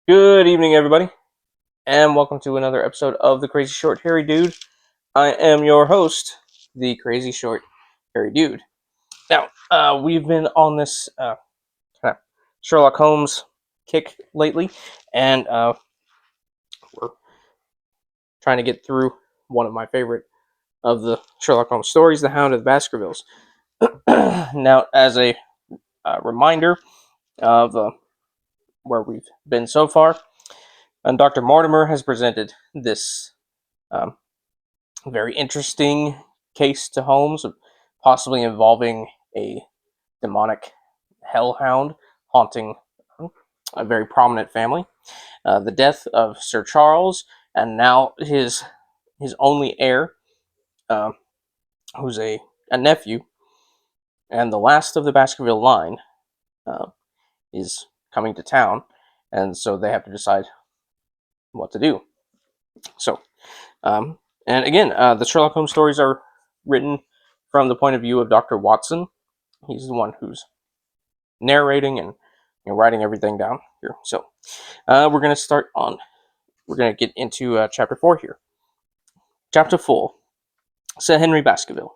Good evening, everybody, and welcome to another episode of the Crazy Short Hairy Dude. I am your host, the Crazy Short Hairy Dude. Now, we've been on this kind of Sherlock Holmes kick lately, and we're trying to get through one of my favorite of the Sherlock Holmes stories, The Hound of the Baskervilles. Now, as a reminder of where we've been so far, and Dr. Mortimer has presented this um, very interesting case to Holmes, possibly involving a demonic hellhound haunting a very prominent family. The death of Sir Charles, and now his only heir, uh, who's a nephew, and the last of the Baskerville line, uh, is coming to town, and so they have to decide what to do. So, and again, the Sherlock Holmes stories are written from the point of view of Dr. Watson. He's the one who's narrating and writing everything down here. So we're going to start on, we're going to get into chapter 4 here. Chapter 4, Sir Henry Baskerville.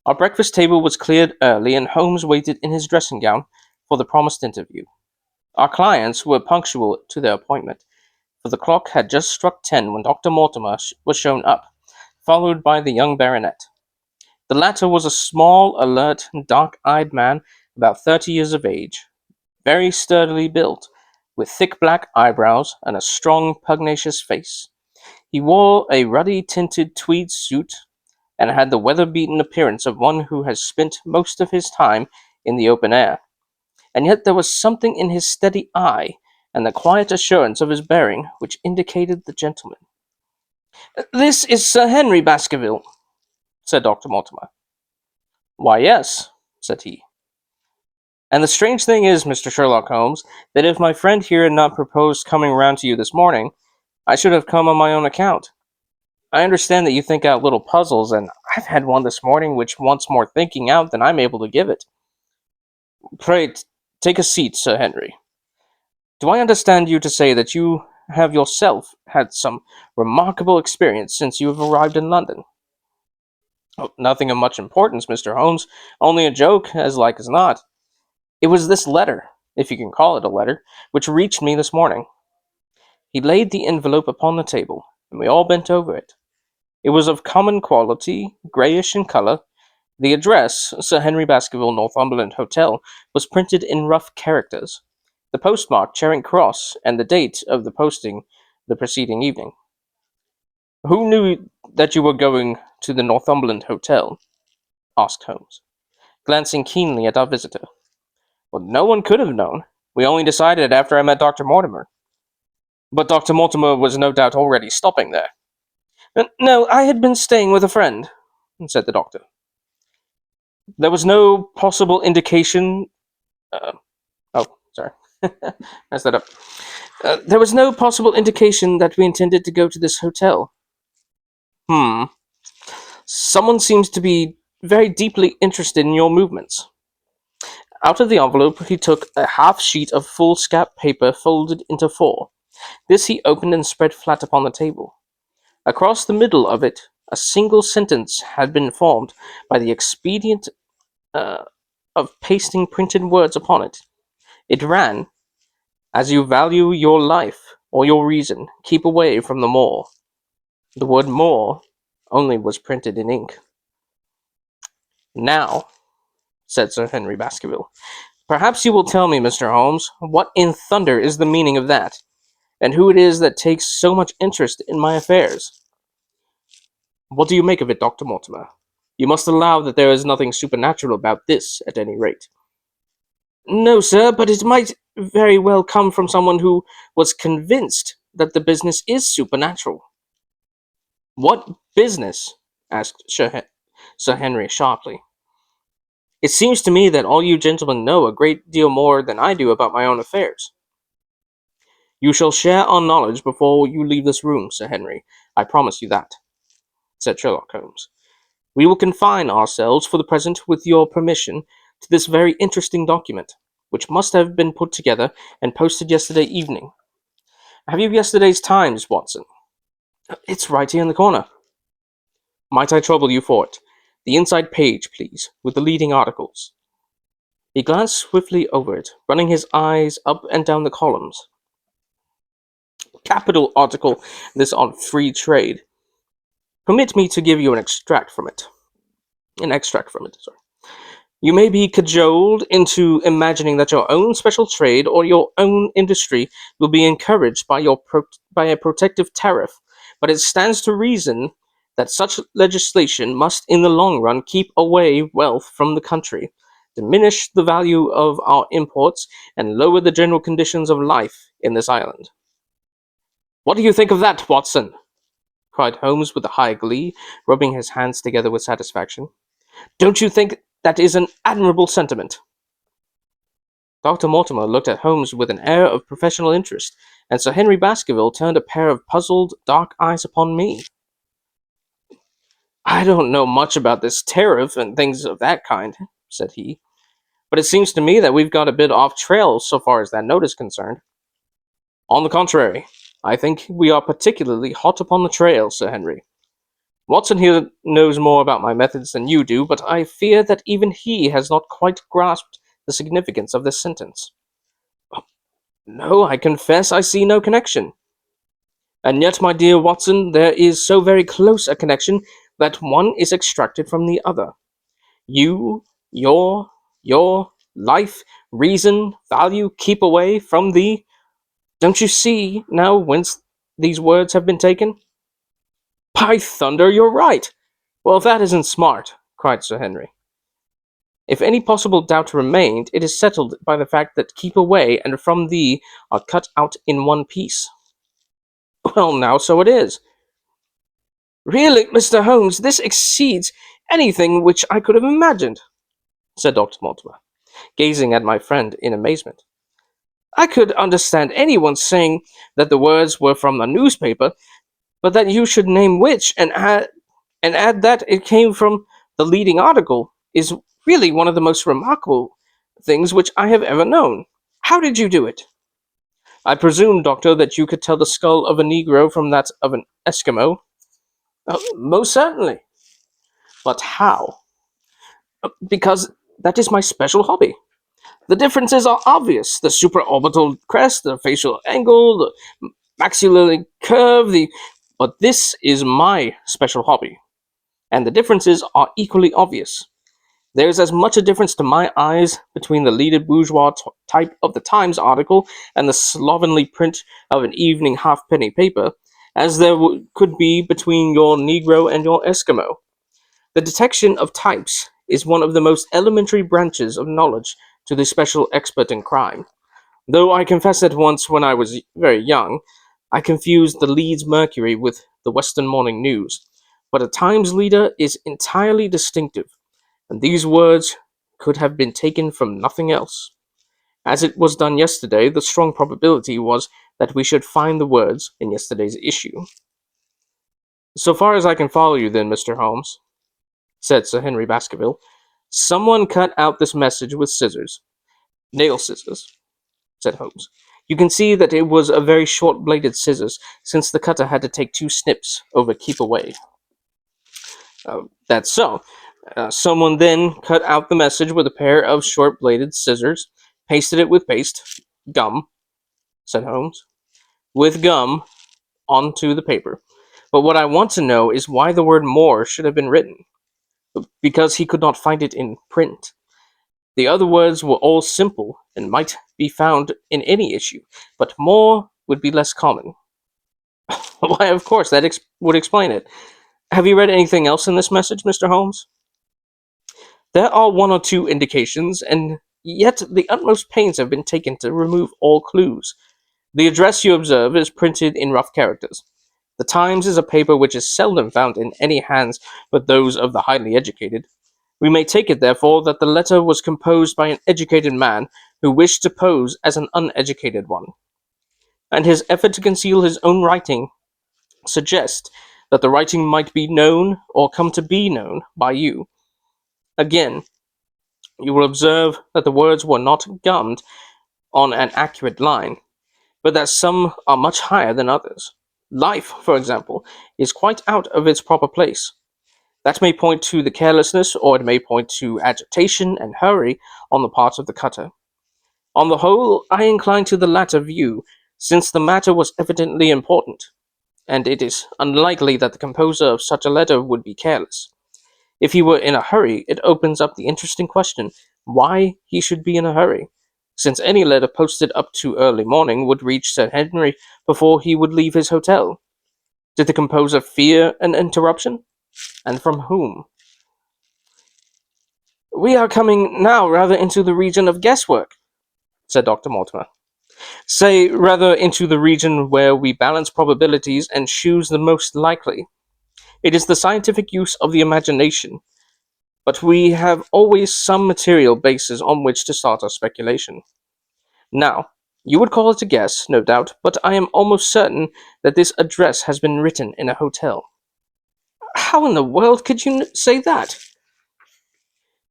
Our breakfast table was cleared early, and Holmes waited in his dressing gown for the promised interview. Our clients were punctual to their appointment, for the clock had just struck 10 when Dr. Mortimer was shown up, followed by the young baronet. The latter was a small, alert, dark-eyed man about 30 years of age, very sturdily built, with thick black eyebrows and a strong, pugnacious face. He wore a ruddy-tinted tweed suit, and had the weather-beaten appearance of one who has spent most of his time in the open air. And yet there was something in his steady eye, and the quiet assurance of his bearing, which indicated the gentleman. "This is Sir Henry Baskerville," said Dr. Mortimer. "Why, yes," said he. "And the strange thing is, Mr. Sherlock Holmes, that if my friend here had not proposed coming round to you this morning, I should have come on my own account. I understand that you think out little puzzles, and I've had one this morning which wants more thinking out than I'm able to give it. Pray, take a seat, Sir Henry. Do I understand you to say that you have yourself had some remarkable experience since you have arrived in London?" "Oh, nothing of much importance, Mr. Holmes. Only a joke, as like as not. It was this letter, if you can call it a letter, which reached me this morning." He laid the envelope upon the table, and we all bent over it. It was of common quality, greyish in colour. The address, Sir Henry Baskerville, Northumberland Hotel, was printed in rough characters, the postmark Charing Cross, and the date of the posting the preceding evening. "Who knew that you were going to the Northumberland Hotel?" asked Holmes, glancing keenly at our visitor. "Well, no one could have known. We only decided it after I met Dr. Mortimer." "But Dr. Mortimer was no doubt already stopping there." "No, I had been staying with a friend," said the doctor. "There was no possible indication..." Sorry. Messed that up. "There was no possible indication that we intended to go to this hotel." "Someone seems to be very deeply interested in your movements." Out of the envelope he took a half sheet of foolscap paper folded into four. This he opened and spread flat upon the table. Across the middle of it a single sentence had been formed by the expedient of pasting printed words upon it. It ran, "As you value your life or your reason, keep away from the moor." The word "moor" only was printed in ink. "Now," said Sir Henry Baskerville, "perhaps you will tell me, Mr. Holmes, what in thunder is the meaning of that, and who it is that takes so much interest in my affairs. What do you make of it, Dr. Mortimer? You must allow that there is nothing supernatural about this, at any rate." "No, sir, but it might very well come from someone who was convinced that the business is supernatural." "What business?" asked Sir Henry sharply. "It seems to me that all you gentlemen know a great deal more than I do about my own affairs." "You shall share our knowledge before you leave this room, Sir Henry. I promise you that," said Sherlock Holmes. "We will confine ourselves for the present, with your permission, to this very interesting document, which must have been put together and posted yesterday evening. Have you yesterday's Times, Watson? It's right here in the corner. Might I trouble you for it? The inside page, please, with the leading articles. He glanced swiftly over it, running his eyes up and down the columns. Capital article, this on free trade. Permit me to give you an extract from it. Sorry. You may be cajoled into imagining that your own special trade or your own industry will be encouraged by a protective tariff, but it stands to reason that such legislation must in the long run keep away wealth from the country, diminish the value of our imports, and lower the general conditions of life in this island. What do you think of that, Watson? Cried Holmes with a high glee, rubbing his hands together with satisfaction. Don't you think that is an admirable sentiment? Dr. Mortimer looked at Holmes with an air of professional interest, and Sir Henry Baskerville turned a pair of puzzled, dark eyes upon me. I don't know much about this tariff and things of that kind, said he, but it seems to me that we've got a bit off trail so far as that note is concerned. On the contrary, I think we are particularly hot upon the trail, Sir Henry. Watson here knows more about my methods than you do, but I fear that even he has not quite grasped the significance of this sentence. No, I confess I see no connection. And yet, my dear Watson, there is so very close a connection that one is extracted from the other. You, your life, reason, value, keep away from the... Don't you see now whence these words have been taken? By thunder, you're right! Well, that isn't smart, cried Sir Henry. If any possible doubt remained, it is settled by the fact that keep away and from thee are cut out in one piece. Well, now, so it is. Really, Mr. Holmes, this exceeds anything which I could have imagined, said Dr. Mortimer, gazing at my friend in amazement. I could understand anyone saying that the words were from the newspaper, but that you should name which and add that it came from the leading article is really one of the most remarkable things which I have ever known. How did you do it? I presume, Doctor, that you could tell the skull of a Negro from that of an Eskimo. Most certainly. But how? Because that is my special hobby. The differences are obvious. The supraorbital crest, the facial angle, the maxillary curve, But this is my special hobby. And the differences are equally obvious. There is as much a difference to my eyes between the leaded bourgeois type of the Times article and the slovenly print of an evening halfpenny paper as there could be between your Negro and your Eskimo. The detection of types is one of the most elementary branches of knowledge to the special expert in crime. Though I confess that once, when I was very young, I confused the Leeds Mercury with the Western Morning News. But a Times leader is entirely distinctive, and these words could have been taken from nothing else. As it was done yesterday, the strong probability was that we should find the words in yesterday's issue. So far as I can follow you then, Mr. Holmes, said Sir Henry Baskerville, someone cut out this message with scissors. Nail scissors, said Holmes. You can see that it was a very short-bladed scissors, since the cutter had to take 2 snips over keep away. That's so. Someone then cut out the message with a pair of short-bladed scissors, pasted it with gum, said Holmes, with gum onto the paper. But what I want to know is why the word more should have been written. Because he could not find it in print. The other words were all simple and might be found in any issue, but more would be less common. Why, of course, that would explain it. Have you read anything else in this message, Mr. Holmes? There are 1 or 2 indications, and yet the utmost pains have been taken to remove all clues. The address you observe is printed in rough characters. The Times is a paper which is seldom found in any hands but those of the highly educated. We may take it, therefore, that the letter was composed by an educated man who wished to pose as an uneducated one. And his effort to conceal his own writing suggests that the writing might be known or come to be known by you. Again, you will observe that the words were not gummed on an accurate line. but that some are much higher than others. Life, for example, is quite out of its proper place. That may point to the carelessness, or it may point to agitation and hurry on the part of the cutter. On the whole, I incline to the latter view, since the matter was evidently important, and it is unlikely that the composer of such a letter would be careless. If he were in a hurry, it opens up the interesting question why he should be in a hurry, since any letter posted up to early morning would reach Sir Henry before he would leave his hotel. Did the composer fear an interruption? And from whom? "We are coming now rather into the region of guesswork," said Dr. Mortimer. "Say, rather into the region where we balance probabilities and choose the most likely. It is the scientific use of the imagination, but we have always some material basis on which to start our speculation. Now, you would call it a guess, no doubt, but I am almost certain that this address has been written in a hotel." "How in the world could you say that?"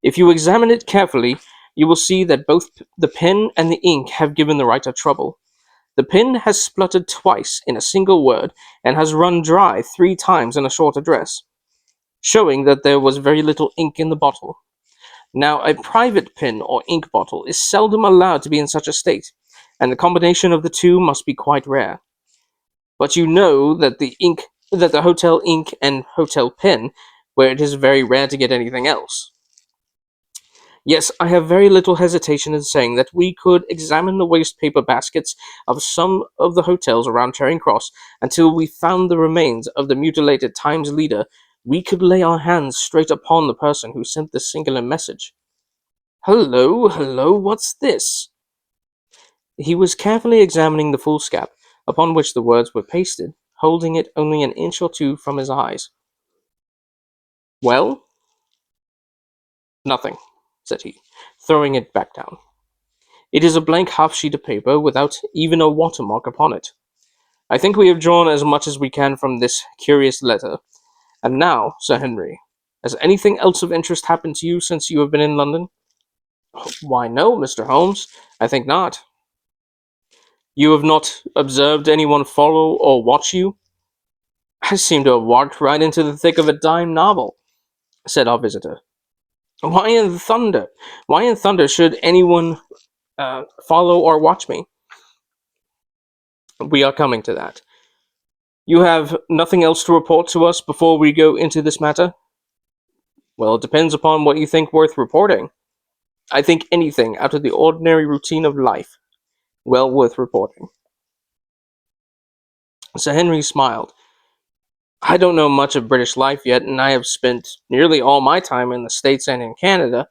"If you examine it carefully, you will see that both the pen and the ink have given the writer trouble. The pen has spluttered twice in a single word, and has run dry 3 times in a short address, showing that there was very little ink in the bottle. Now, a private pen or ink bottle is seldom allowed to be in such a state, and the combination of the two must be quite rare. But you know that the hotel ink and hotel pen, where it is very rare to get anything else. Yes, I have very little hesitation in saying that we could examine the waste paper baskets of some of the hotels around Charing Cross until we found the remains of the mutilated Times leader. We could lay our hands straight upon the person who sent this singular message. Hello, hello, what's this?" He was carefully examining the foolscap upon which the words were pasted, holding it only an inch or two from his eyes. "Well?" "Nothing," said he, throwing it back down. "It is a blank half-sheet of paper, without even a watermark upon it. I think we have drawn as much as we can from this curious letter. And now, Sir Henry, has anything else of interest happened to you since you have been in London?" "Why, no, Mr. Holmes, I think not." "You have not observed anyone follow or watch you?" "I seem to have walked right into the thick of a dime novel," said our visitor. "Why in thunder? Why in thunder should anyone follow or watch me?" "We are coming to that. You have nothing else to report to us before we go into this matter?" "Well, it depends upon what you think worth reporting." "I think anything out of the ordinary routine of life well worth reporting." Sir Henry smiled. "I don't know much of British life yet, and I have spent nearly all my time in the States and in Canada,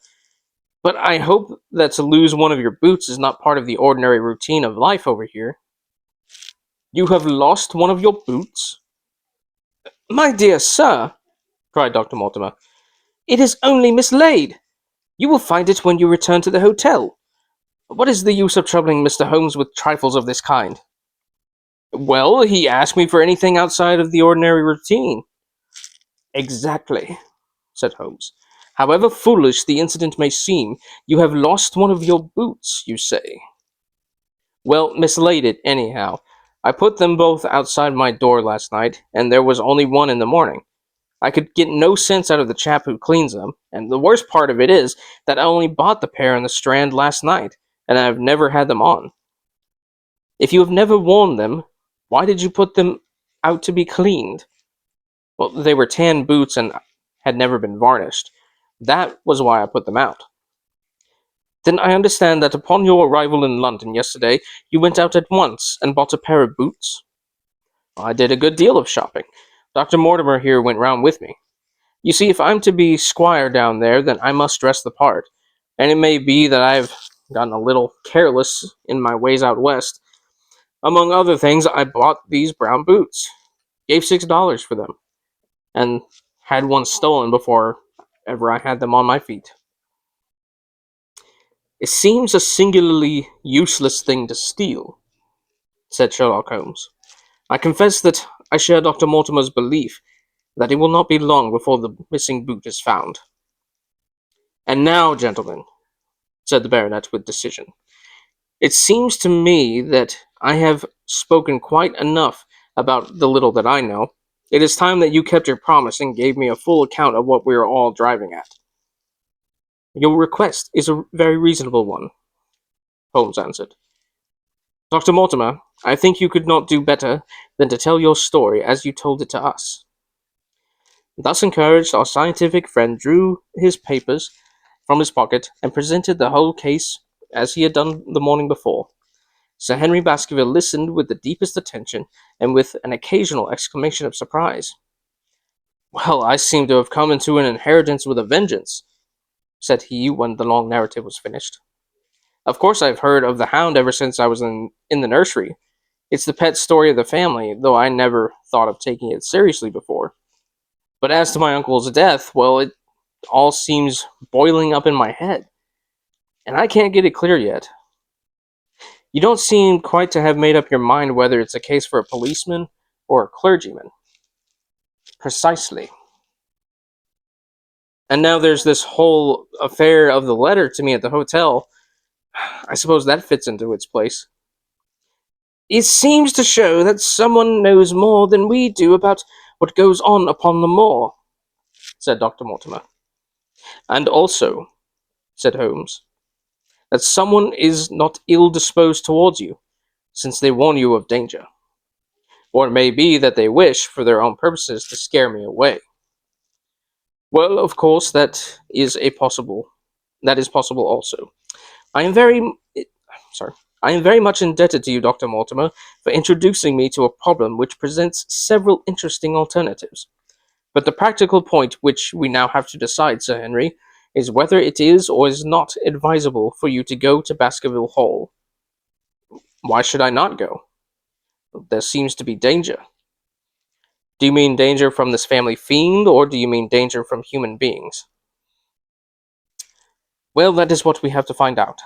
but I hope that to lose one of your boots is not part of the ordinary routine of life over here." "You have lost one of your boots?" "My dear sir," cried Dr. Mortimer, "it is only mislaid. You will find it when you return to the hotel. What is the use of troubling Mr. Holmes with trifles of this kind?" "Well, he asked me for anything outside of the ordinary routine." "Exactly," said Holmes. "However foolish the incident may seem, you have lost one of your boots, you say." "Well, mislaid it, anyhow. I put them both outside my door last night, and there was only one in the morning. I could get no sense out of the chap who cleans them, and the worst part of it is that I only bought the pair in the Strand last night, and I have never had them on." "If you have never worn them, why did you put them out to be cleaned?" "Well, they were tan boots and had never been varnished. That was why I put them out." "Then I understand that upon your arrival in London yesterday, you went out at once and bought a pair of boots?" "I did a good deal of shopping. Dr. Mortimer here went round with me. You see, if I'm to be squire down there, then I must dress the part, and it may be that I've gotten a little careless in my ways out west. Among other things, I bought these brown boots, gave $6 for them, and had one stolen before ever I had them on my feet." "It seems a singularly useless thing to steal," said Sherlock Holmes. "I confess that I share Dr. Mortimer's belief that it will not be long before the missing boot is found. And now, gentlemen," said the baronet with decision, "it seems to me that I have spoken quite enough about the little that I know. It is time that you kept your promise and gave me a full account of what we are all driving at. Your request is a very reasonable one, Holmes answered. Dr. Mortimer, I think you could not do better than to tell your story as you told it to us. Thus encouraged, our scientific friend drew his papers from his pocket and presented the whole case as he had done the morning before. Sir Henry Baskerville listened with the deepest attention and with an occasional exclamation of surprise. Well, I seem to have come into an inheritance with a vengeance, said he when the long narrative was finished. Of course I've heard of the Hound ever since I was in the nursery. It's the pet story of the family, though I never thought of taking it seriously before. But as to my uncle's death, well, it all seems boiling up in my head, and I can't get it clear yet. You don't seem quite to have made up your mind whether it's a case for a policeman or a clergyman. Precisely. And now there's this whole affair of the letter to me at the hotel. I suppose that fits into its place. It seems to show that someone knows more than we do about what goes on upon the moor, said Dr. Mortimer. And also, said Holmes, that someone is not ill-disposed towards you, since they warn you of danger. Or it may be that they wish, for their own purposes, to scare me away. Well, of course, that is possible also. I am very sorry. I am very much indebted to you, Dr. Mortimer, for introducing me to a problem which presents several interesting alternatives. But the practical point which we now have to decide, Sir Henry, is whether it is or is not advisable for you to go to Baskerville Hall. Why should I not go? There seems to be danger. Do you mean danger from this family fiend, or do you mean danger from human beings? Well, that is what we have to find out.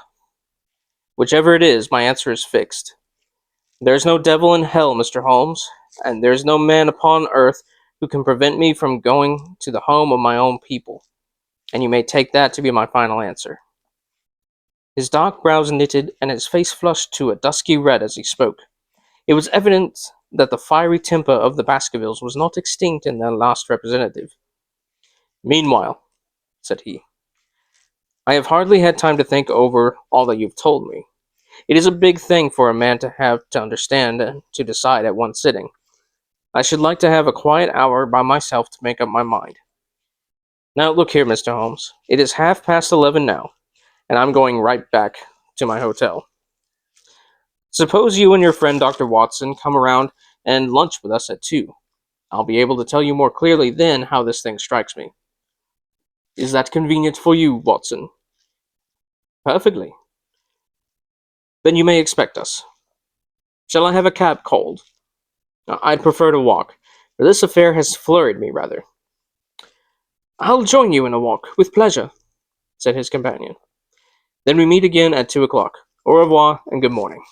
Whichever it is, my answer is fixed. There is no devil in hell, Mr. Holmes, and there is no man upon earth who can prevent me from going to the home of my own people, and you may take that to be my final answer. His dark brows knitted, and his face flushed to a dusky red as he spoke. It was evident that the fiery temper of the Baskervilles was not extinct in their last representative. Meanwhile, said he, I have hardly had time to think over all that you've told me. It is a big thing for a man to have to understand and to decide at one sitting. I should like to have a quiet hour by myself to make up my mind. Now, look here, Mr. Holmes. It is 11:30 now, and I'm going right back to my hotel. Suppose you and your friend Dr. Watson come around and lunch with us at 2. I'll be able to tell you more clearly then how this thing strikes me. Is that convenient for you, Watson? Perfectly. Then you may expect us. Shall I have a cab called? I'd prefer to walk, for this affair has flurried me rather. I'll join you in a walk, with pleasure, said his companion. Then we meet again at 2 o'clock. Au revoir, and good morning.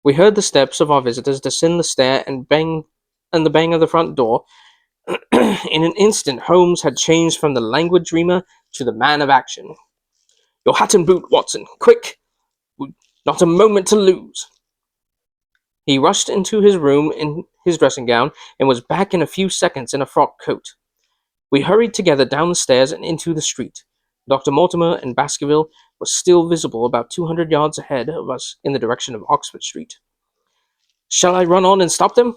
We heard the steps of our visitors descend the stair and the bang of the front door. In an instant, Holmes had changed from the languid dreamer to the man of action. Your hat and boot, Watson, quick! Not a moment to lose. He rushed into his room in his dressing gown, and was back in a few seconds in a frock coat. We hurried together down the stairs and into the street. Dr. Mortimer and Baskerville were still visible about 200 yards ahead of us in the direction of Oxford Street. Shall I run on and stop them?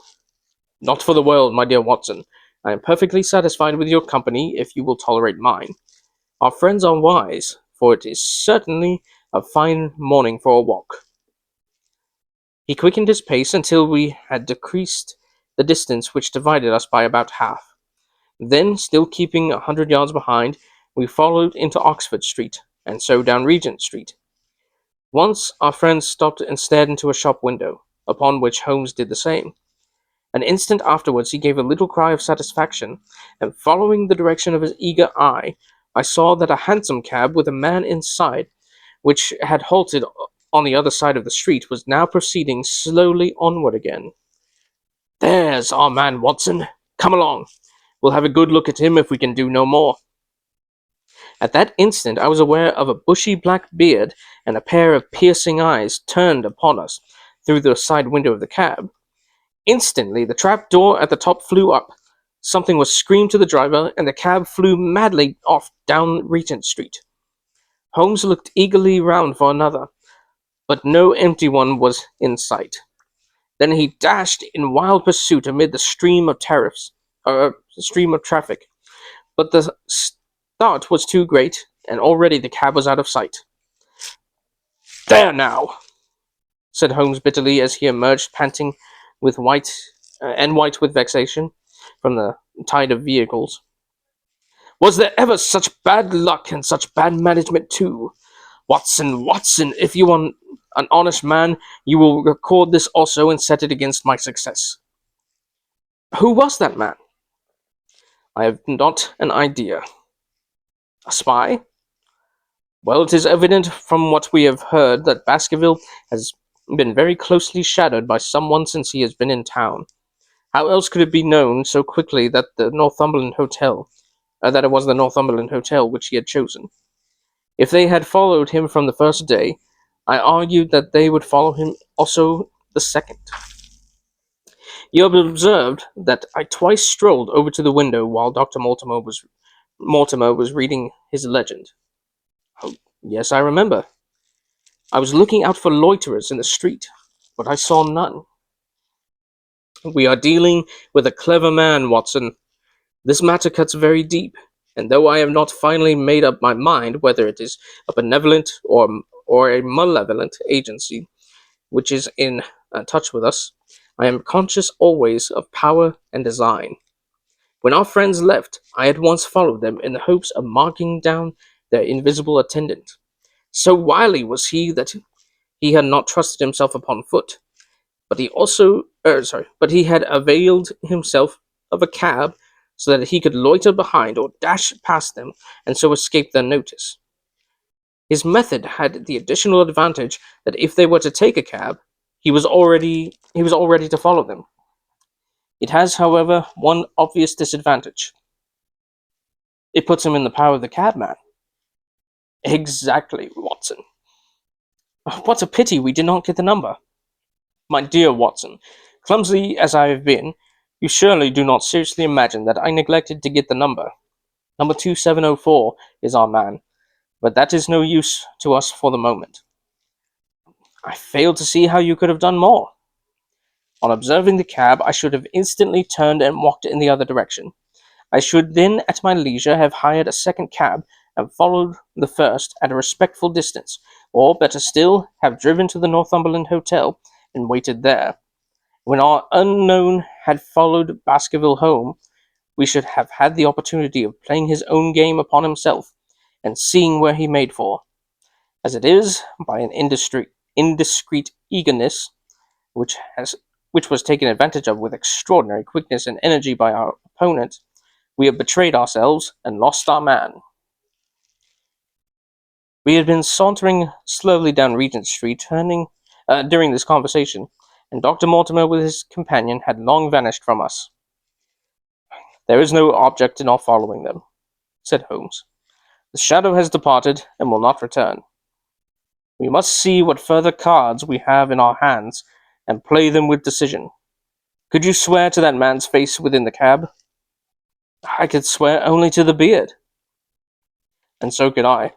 Not for the world, my dear Watson. I am perfectly satisfied with your company, if you will tolerate mine. Our friends are wise, for it is certainly a fine morning for a walk. He quickened his pace until we had decreased the distance which divided us by about half. Then, still keeping 100 yards behind, we followed into Oxford Street, and so down Regent Street. Once our friend stopped and stared into a shop window, upon which Holmes did the same. An instant afterwards he gave a little cry of satisfaction, and following the direction of his eager eye, I saw that a hansom cab with a man inside, which had halted on the other side of the street, was now proceeding slowly onward again. There's our man, Watson. Come along. We'll have a good look at him if we can do no more. At that instant I was aware of a bushy black beard and a pair of piercing eyes turned upon us through the side window of the cab. Instantly the trap door at the top flew up. Something was screamed to the driver, and the cab flew madly off down Regent Street. Holmes looked eagerly round for another, but no empty one was in sight. Then he dashed in wild pursuit amid the stream of traffic. But the start was too great, and already the cab was out of sight. "There now," said Holmes bitterly as he emerged, panting with white with vexation, from the tide of vehicles. "Was there ever such bad luck and such bad management too? Watson, Watson, if you are an honest man, you will record this also and set it against my success." "Who was that man?" "I have not an idea." "A spy?" "Well, it is evident from what we have heard that Baskerville has been very closely shadowed by someone since he has been in town. How else could it be known so quickly that it was the Northumberland Hotel which he had chosen? If they had followed him from the first day, I argued that they would follow him also the second. You have observed that I twice strolled over to the window while Dr. Mortimer was reading his legend." "Oh, yes, I remember. I was looking out for loiterers in the street, but I saw none." "We are dealing with a clever man, Watson. This matter cuts very deep, and though I have not finally made up my mind whether it is a benevolent or a malevolent agency which is in touch with us, I am conscious always of power and design. When our friends left, I at once followed them in the hopes of marking down their invisible attendant. So wily was he that he had not trusted himself upon foot, but he had availed himself of a cab so that he could loiter behind or dash past them and so escape their notice. His method had the additional advantage that if they were to take a cab, he was already to follow them. It has, however, one obvious disadvantage. It puts him in the power of the cabman." "Exactly, Watson. What a pity we did not get the number." "My dear Watson, clumsy as I have been, you surely do not seriously imagine that I neglected to get the number. Number 2704 is our man, but that is no use to us for the moment." "I fail to see how you could have done more." "On observing the cab, I should have instantly turned and walked in the other direction. I should then at my leisure have hired a second cab and followed the first at a respectful distance, or better still, have driven to the Northumberland Hotel and waited there. When our unknown had followed Baskerville home, we should have had the opportunity of playing his own game upon himself, and seeing where he made for. As it is, by an indiscreet eagerness, which was taken advantage of with extraordinary quickness and energy by our opponent, we have betrayed ourselves and lost our man." We had been sauntering slowly down Regent Street, during this conversation, and Dr. Mortimer with his companion had long vanished from us. "There is no object in our following them," said Holmes. "The shadow has departed and will not return. We must see what further cards we have in our hands and play them with decision. Could you swear to that man's face within the cab?" "I could swear only to the beard." "And so could I.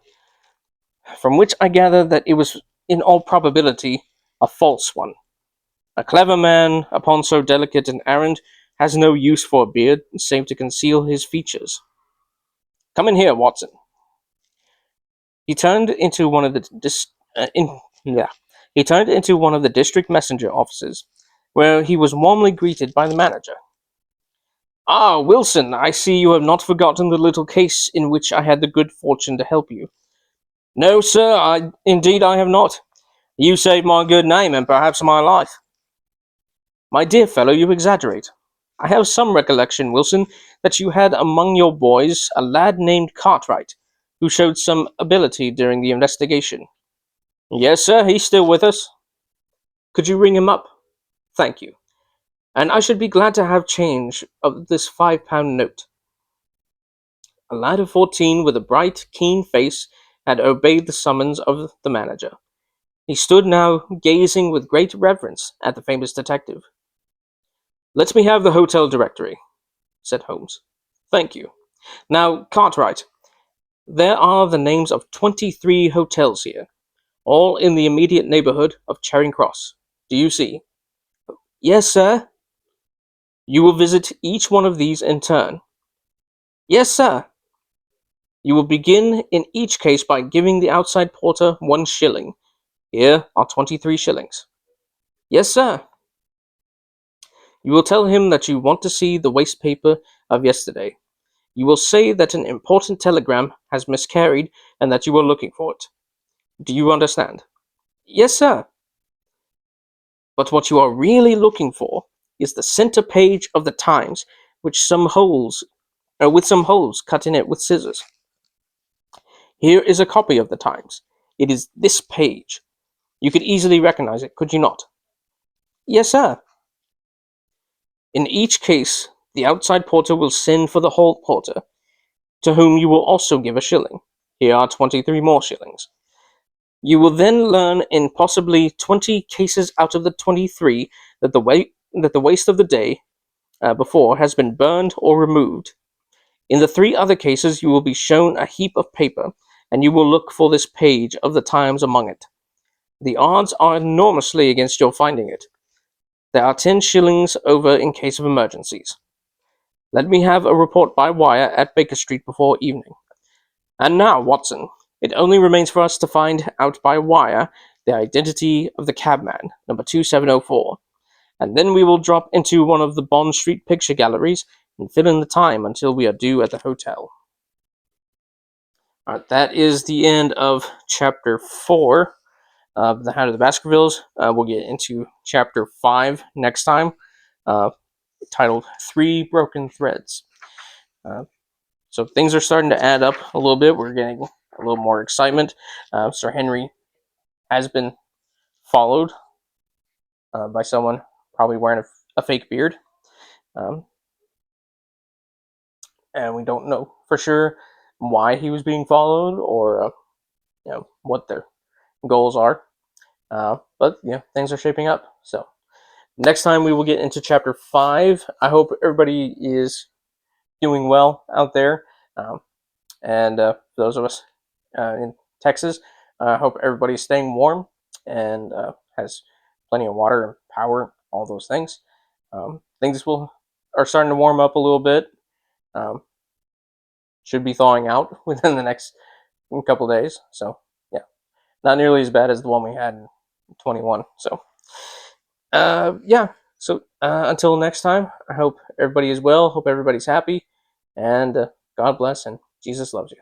From which I gather that it was in all probability a false one. A clever man, upon so delicate an errand, has no use for a beard save to conceal his features. Come in here, Watson." He turned into one of the district messenger offices, where he was warmly greeted by the manager. "Ah, Wilson, I see you have not forgotten the little case in which I had the good fortune to help you." "No, sir, indeed I have not. You saved my good name and perhaps my life." "My dear fellow, you exaggerate. I have some recollection, Wilson, that you had among your boys a lad named Cartwright, who showed some ability during the investigation." "Yes, sir, he's still with us." "Could you ring him up?" "Thank you. And I should be glad to have change of this £5 note." A lad of 14 with a bright, keen face had obeyed the summons of the manager. He stood now gazing with great reverence at the famous detective. "Let me have the hotel directory," said Holmes. "Thank you. Now, Cartwright, there are the names of 23 hotels here, all in the immediate neighborhood of Charing Cross. Do you see?" "Yes, sir." "You will visit each one of these in turn." "Yes, sir." "You will begin in each case by giving the outside porter 1 shilling. Here are 23 shillings." "Yes, sir." "You will tell him that you want to see the waste paper of yesterday. You will say that an important telegram has miscarried and that you are looking for it. Do you understand?" "Yes, sir." "But what you are really looking for is the center page of the Times, with some holes cut in it with scissors. Here is a copy of the Times. It is this page. You could easily recognize it, could you not?" "Yes, sir." "In each case, the outside porter will send for the hall porter, to whom you will also give 1 shilling. Here are 23 more shillings. You will then learn in possibly 20 cases out of the 23 that the waste of the day before has been burned or removed. In the 3 other cases you will be shown a heap of paper, and you will look for this page of the Times among it. The odds are enormously against your finding it. There are 10 shillings over in case of emergencies. Let me have a report by wire at Baker Street before evening. And now, Watson, it only remains for us to find out by wire the identity of the cabman, number 2704, and then we will drop into one of the Bond Street picture galleries and fill in the time until we are due at the hotel." Alright, that is the end of Chapter 4 of The Hound of the Baskervilles. We'll get into Chapter 5 next time, uh, titled 3 Broken Threads. So things are starting to add up a little bit. We're getting a little more excitement. Sir Henry has been followed by someone probably wearing a fake beard. Um, and we don't know for sure why he was being followed or what their goals are. But things are shaping up. So next time we will get into Chapter 5. I hope everybody is doing well out there. And those of us in Texas, I hope everybody's staying warm and has plenty of water and power, all those things. Things are starting to warm up a little bit. Should be thawing out within the next couple days. So yeah, not nearly as bad as the one we had in 21. So yeah. So until next time, I hope everybody is well. Hope everybody's happy, and God bless and Jesus loves you.